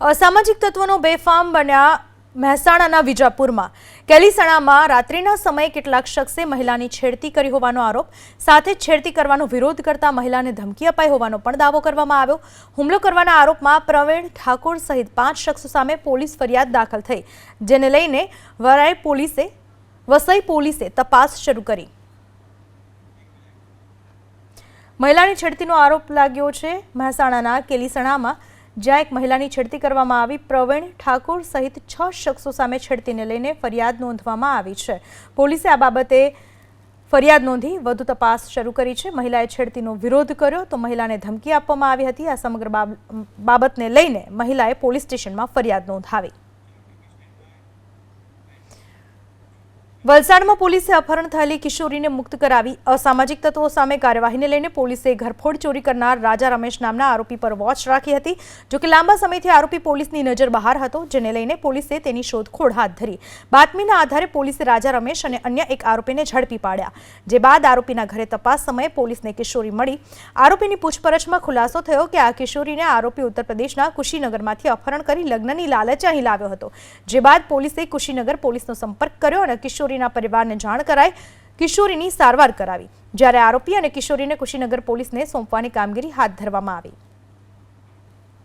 અસામાજિક તત્વોનો બેફામ બન્યા મહેસાણાના વિજાપુરમાં કેલીસણામાં રાત્રિના સમયે કેટલાક શખ્સે મહિલાની છેડતી કરી હોવાનો આરોપ સાથે છેડતી કરવાનો વિરોધ કરતા મહિલાને ધમકી અપાઈ હોવાનો પણ દાવો કરવામાં આવ્યો। હુમલો કરવાના આરોપમાં પ્રવીણ ઠાકોર સહિત 5 શખ્સો સામે પોલીસ ફરિયાદ દાખલ થઈ, જેને લઈને વસઈ પોલીસે તપાસ શરૂ કરી। મહિલાની છેડતીનો આરોપ લાગ્યો છે મહેસાણાના કેલીસણામાં, જ્યાં એક મહિલાની છેડતી કરવામાં આવી। પ્રવીણ ઠાકોર સહિત 6 શખ્સો સામે છેડતીને લઈને ફરિયાદ નોંધવામાં આવી છે। પોલીસે આ બાબતે ફરિયાદ નોંધી વધુ તપાસ શરૂ કરી છે। મહિલાએ છેડતીનો વિરોધ કર્યો તો મહિલાને ધમકી આપવામાં આવી હતી। આ સમગ્ર બાબતને લઈને મહિલાએ પોલીસ સ્ટેશનમાં ફરિયાદ નોંધાવી। વલસાડમાં પોલીસે અપહરણ થયેલી કિશોરીને મુક્ત કરાવી। અસામાજિક તત્વો સામે કાર્યવાહીને લઈને પોલીસે ઘરફોડ ચોરી કરનાર રાજા રમેશ નામના આરોપી પર વોચ રાખી હતી। જો કે લાંબા સમયથી આરોપી પોલીસની નજર બહાર હતો, જેને લઈને પોલીસે તેની શોધખોળ હાથ ધરી। બાતમીના આધારે પોલીસે રાજા રમેશ અને અન્ય એક આરોપીને ઝડપી પાડ્યા, જે બાદ આરોપીના ઘરે તપાસ સમયે પોલીસને કિશોરી મળી। આરોપીની પૂછપરછમાં ખુલાસો થયો કે આ કિશોરીને આરોપી ઉત્તર પ્રદેશના કુશીનગરમાંથી અપહરણ કરી લગ્નની લાલચે અહીં લાવ્યો હતો, જે બાદ પોલીસે કુશીનગર પોલીસનો સંપર્ક કર્યો અને કિશોરી પરિવારને જાણ કરાઈ કિશોરીની સારવાર કરાવી, જ્યારે આરોપી અને કિશોરીને કુશીનગર પોલીસને સોંપવાની કામગીરી હાથ ધરવામાં આવી।